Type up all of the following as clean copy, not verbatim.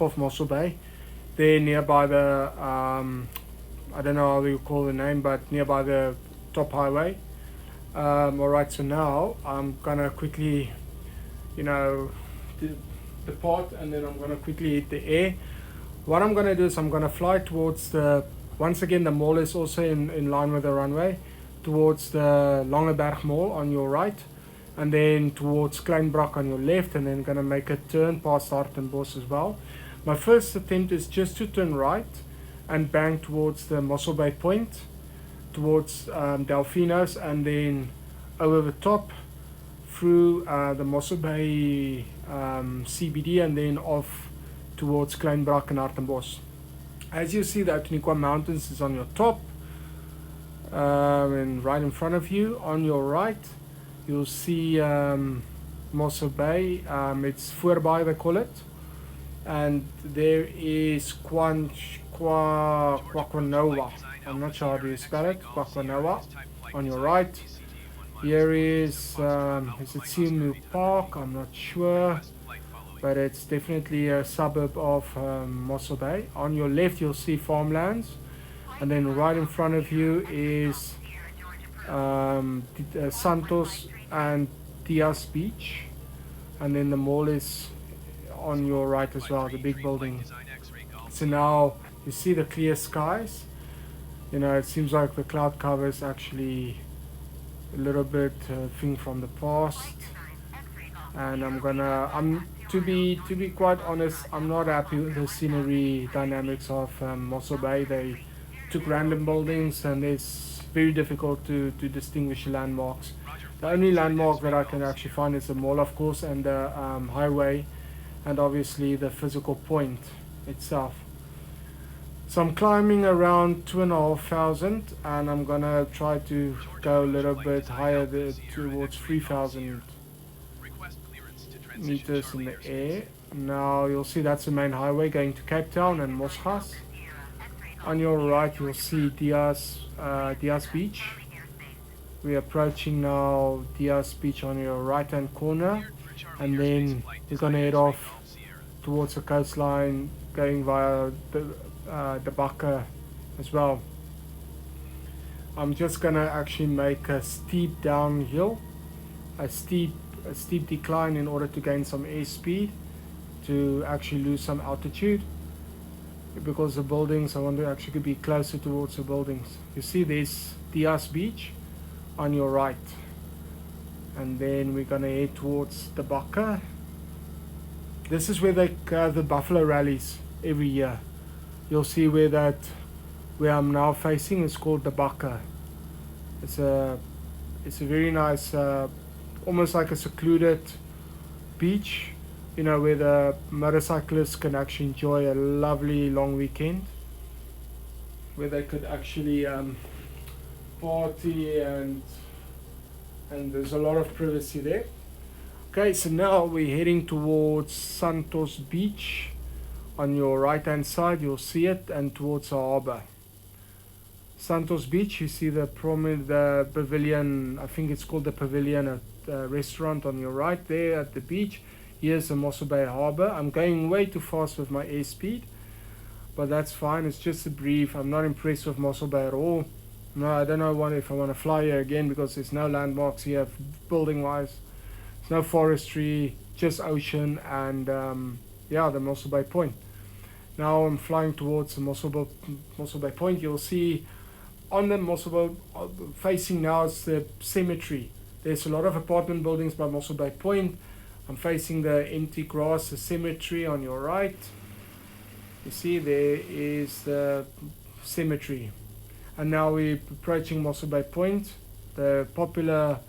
of Mosselbay. They're nearby the I don't know how you call the name, but nearby the top highway. Alright, so now I'm gonna quickly, you know, depart, and then I'm gonna quickly hit the air. What I'm gonna do is I'm gonna fly towards the, once again the mall is also in line with the runway, towards the Langeberg Mall on your right, and then towards Kleinbrak on your left, and then gonna make a turn past Hartenbos as well. My first attempt is just to turn right and bank towards the Mosselbay Point, towards Delfinos, and then over the top through the Mosselbay CBD, and then off towards Kleinbrak and Hartenbos. As you see, the Outeniqua Mountains is on your top, and right in front of you. On your right, you'll see Mosselbay. It's voorbij, they call it. And there is Kwakwanoa. I'm not sure how to spell it. Kwakwanoa on your right. Here is it Simu Park? I'm not sure, but it's definitely a suburb of Mosselbay. On your left, you'll see farmlands, and then right in front of you is Santos and Diaz Beach, and then the mall is on your right as well, the big building. So now you see the clear skies. You know, it seems like the cloud cover is actually a little bit thing from the past, and to be quite honest, I'm not happy with the scenery dynamics of Mosselbay. They took random buildings, and it's very difficult to distinguish landmarks. The only landmark that I can actually find is the mall, of course, and the highway, and obviously the physical point itself. So I'm climbing around 2,500, and I'm gonna try to go a little bit higher towards 3,000 meters in the air. Now you'll see that's the main highway going to Cape Town and Mosgas. On your right, you'll see Diaz Beach. We're approaching now Diaz Beach on your right hand corner, and then we're gonna head off towards the coastline, going via the Bakker as well. I'm just gonna actually make a steep downhill, a steep decline in order to gain some airspeed, to actually lose some altitude, because the buildings, I want to actually be closer towards the buildings. You see there's Diaz Beach on your right, and then we're gonna head towards the Bakker. This is where they have the buffalo rallies every year. You'll see where I'm now facing is called the Bakker. It's a very nice, almost like a secluded beach, you know, where the motorcyclists can actually enjoy a lovely long weekend, where they could actually party, and there's a lot of privacy there. Okay, so now we're heading towards Santos Beach. On your right hand side, you'll see it, and towards the harbor. Santos Beach, you see the pavilion, I think it's called the Pavilion restaurant on your right there at the beach. Here's the Mosselbay Harbor. I'm going way too fast with my airspeed, but that's fine. It's just a brief. I'm not impressed with Mosselbay at all. No, I don't know if I want to fly here again, because there's no landmarks here building wise. There's no forestry, just ocean, and yeah, the Mosselbay Point. Now I'm flying towards the Mosselbay Point. You'll see on the Mosselbay facing now is the cemetery. There's a lot of apartment buildings by Mosselbay Point. I'm facing the empty grass, the cemetery on your right. You see there is the cemetery. And now we're approaching Mosselbay Point, the popular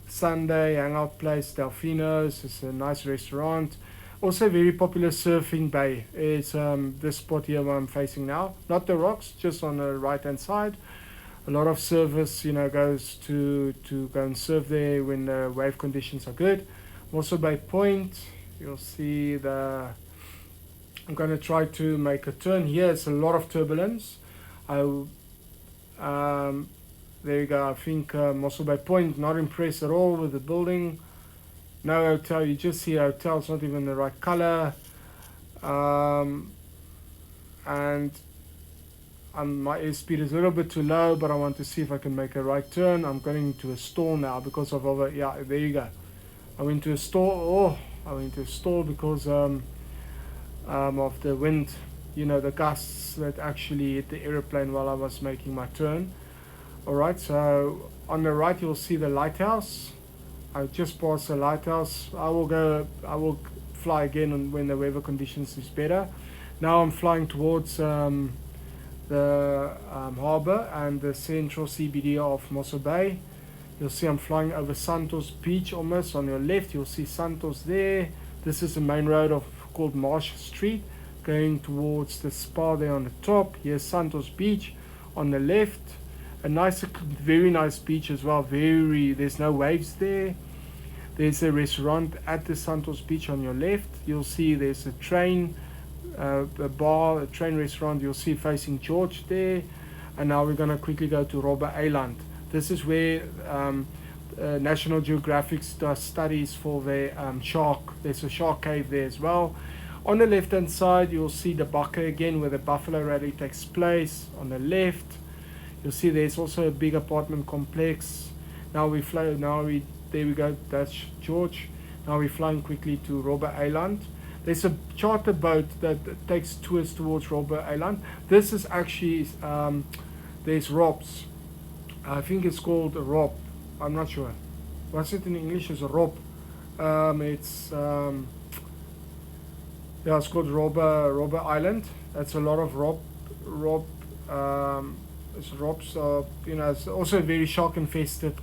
Sunday hangout place, Delfinos. It's a nice restaurant. Also very popular surfing bay. It's this spot here where I'm facing now. Not the rocks, just on the right hand side. A lot of surfers, you know, goes to go and surf there when the wave conditions are good. Mosselbay Point, you'll see I'm going to try to make a turn here. It's a lot of turbulence. There you go. I think Mosselbay Point, not impressed at all with the building. No hotel, you just see a hotel, it's not even the right color. um, and my airspeed is a little bit too low, but I want to see if I can make a right turn. I'm going into a stall now because of yeah, there you go. I went to a stall. I went to a stall because of the wind, the gusts that actually hit the aeroplane while I was making my turn. Alright, so on the right you'll see the lighthouse. I just passed the lighthouse. I will fly again when the weather conditions is better. Now I'm flying towards the harbour and the central CBD of Mosselbay. You'll see I'm flying over Santos Beach almost. On your left you'll see Santos there. This is the main road called Marsh Street, going towards the spa there on the top. Here's Santos Beach on the left. A nice, very nice beach as well. There's no waves there. There's a restaurant at the Santos Beach on your left. You'll see there's a train, a bar, a train restaurant. You'll see facing George there. And now we're gonna quickly go to Robben Island. This is where National Geographic does studies for their shark. There's a shark cave there as well. On the left hand side you'll see the Bakke again, where the Buffalo Rally takes place. On the left you'll see there's also a big apartment complex. There we go, that's George. Now we're flying quickly to Robben Island. There's a charter boat that takes tours towards Robben Island. This is actually, there's Rob's. I think it's called a Rob. I'm not sure. What's it in English? It's a Rob. It's called Robben Island. That's a lot of Rob. It's Rob's. It's also a very shark infested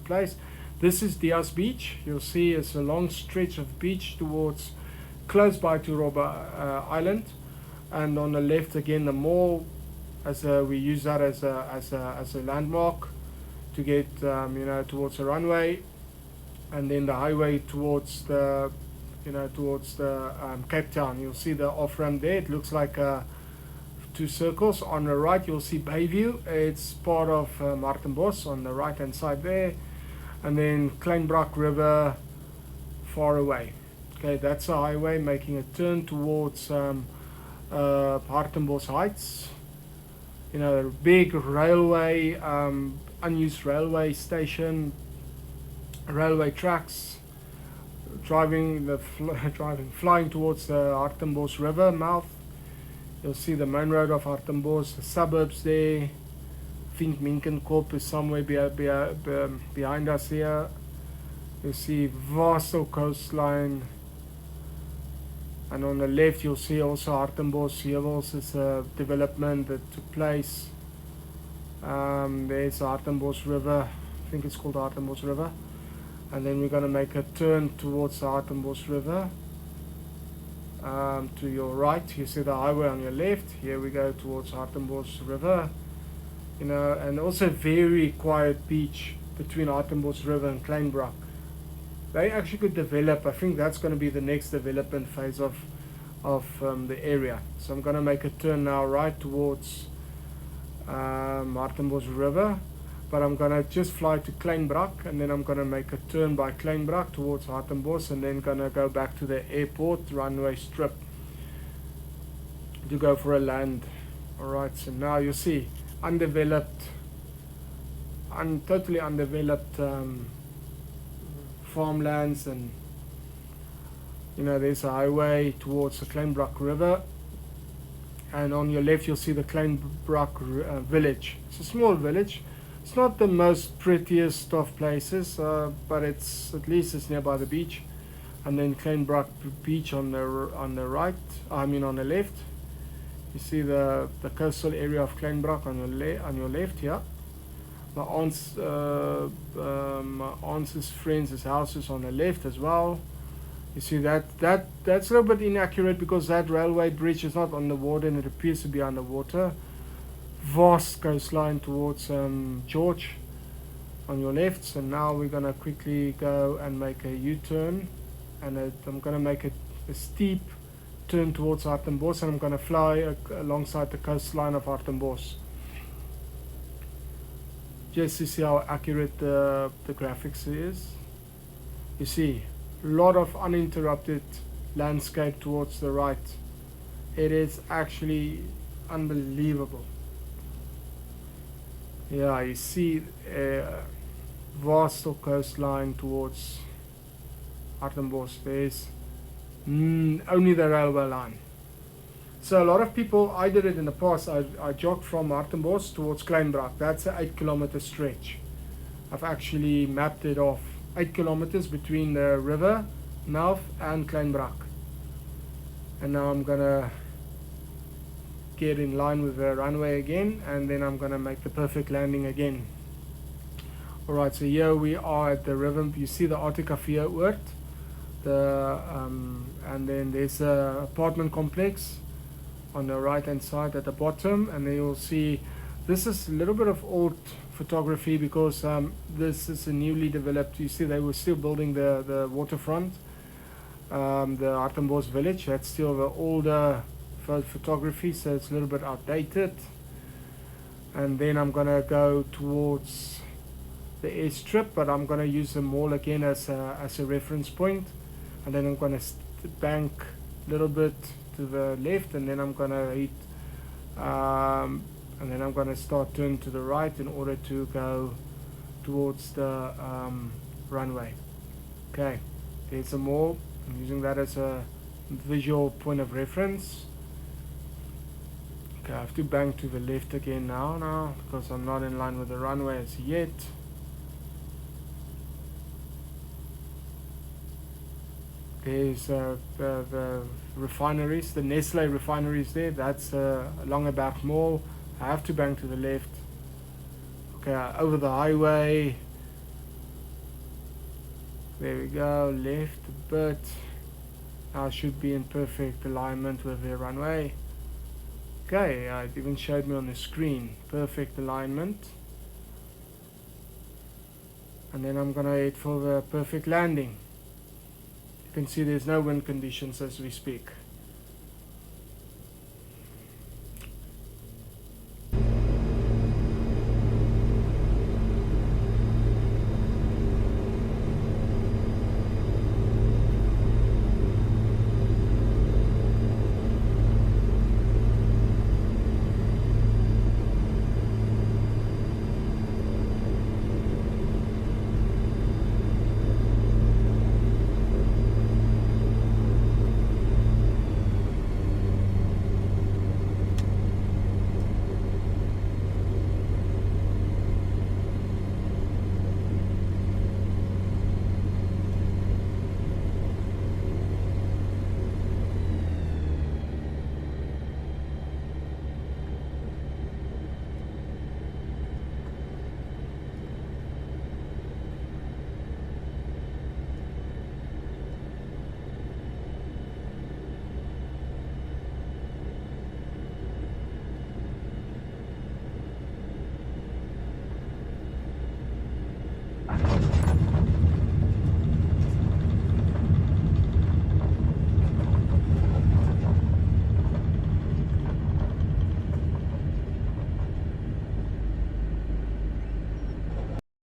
place. This is Diaz Beach. You'll see it's a long stretch of beach close by to Robben Island, and on the left again the mall. We use that as a landmark to get towards the runway, and then the highway towards the Cape Town. You'll see the off ramp there. It looks like two circles. On the right you'll see Bayview. It's part of Hartenbos on the right hand side there, and then Kleinbrak River far away. Okay, that's a highway making a turn towards Hartenbos Heights. Big railway, unused railway station, railway tracks. Flying towards the Hartenbos River mouth. You'll see the main road of Hartenbos, the suburbs there. I think Minkenkorp is somewhere behind us here. You'll see vast coastline. And on the left you'll see also Hartenbos Heuwels is a development that took place. There's the Hartenbos River. I think it's called Hartenbos River. And then we're going to make a turn towards the Hartenbos River. To your right you see the highway, on your left here we go towards Hartenbos River. And also a very quiet beach between Hartenbos River and Kleinbrak. They actually could develop. I think that's going to be the next development phase of the area. So I'm going to make a turn now right towards Hartenbos River, but I'm going to just fly to Kleinbrak, and then I'm going to make a turn by Kleinbrak towards Hartenbos, and then going to go back to the airport runway strip to go for a land. Alright, so now you see totally undeveloped farmlands, and there's a highway towards the Kleinbrak River, and on your left you'll see the Kleinbrak village. It's a small village. It's not the most prettiest of places, but at least it's nearby the beach. And then Kleinbrak Beach on the right. On the left. You see the coastal area of Kleinbrak on your left here. My aunt's friends' house is on the left as well. You see that's a little bit inaccurate because that railway bridge is not on the water and it appears to be underwater. Vast coastline towards George on your left. So now we're gonna quickly go and make a U-turn, and I'm gonna make a steep turn towards Hartenbos, and I'm gonna fly alongside the coastline of Hartenbos, just to see how accurate the graphics is. You see a lot of uninterrupted landscape towards the right. It is actually unbelievable. Yeah, you see a vast coastline towards Hartenbos. There's only the railway line. So a lot of people, I did it in the past, I jogged from Hartenbos towards Kleinbrak. That's an 8 kilometer stretch. I've actually mapped it off. 8 kilometers between the river mouth and Kleinbrak. And now I'm gonna get in line with the runway again, and then I'm gonna make the perfect landing again. Alright, so here we are at the river. You see the Articafia Oort, and then there's a apartment complex on the right hand side at the bottom, and then you'll see this is a little bit of old photography because this is a newly developed. You see they were still building the waterfront, the Hartenbos village. That's still the older photography, so it's a little bit outdated. And then I'm gonna go towards the airstrip, but I'm gonna use the mall again as a reference point, and then I'm gonna bank a little bit to the left, and then I'm gonna hit and then I'm gonna start turn to the right in order to go towards the runway. Okay, there's a mall. I'm using that as a visual point of reference. Okay, I have to bank to the left again now because I'm not in line with the runway as yet. There's the refineries, the Nestle refineries there. That's Langeberg Mall. I have to bank to the left. Okay, over the highway. There we go, left a bit. Now I should be in perfect alignment with the runway. Okay, it even showed me on the screen. Perfect alignment. And then I'm gonna head for the perfect landing. You can see there's no wind conditions as we speak.